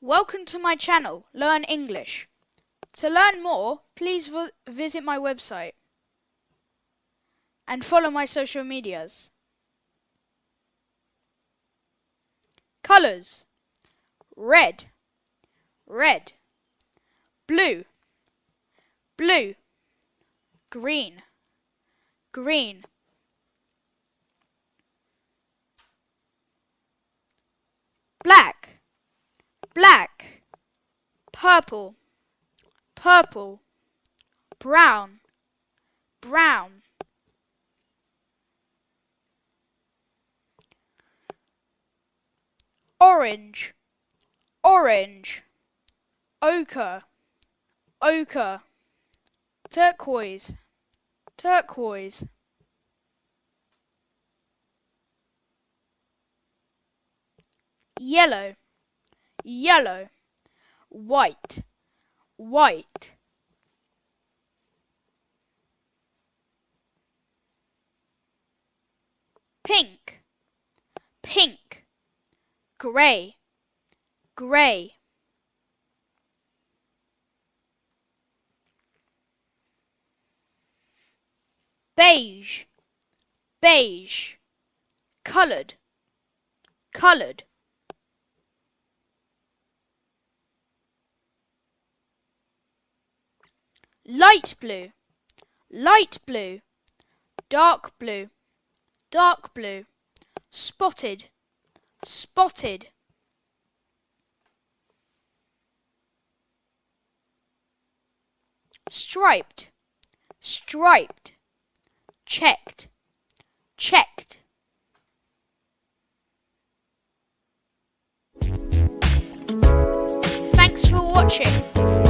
Welcome to my channel, Learn English. To learn more, please visit my website and follow my social medias. Colors: red, red, blue, blue, green, green, black, black, purple, purple, brown, brown, orange, orange, ochre, ochre, turquoise, turquoise, yellow, yellow, white, white, pink, pink, grey, grey, beige, beige, coloured, coloured, light blue, light blue, dark blue, dark blue, spotted, spotted, striped, striped, checked, checked. Thanks for watching.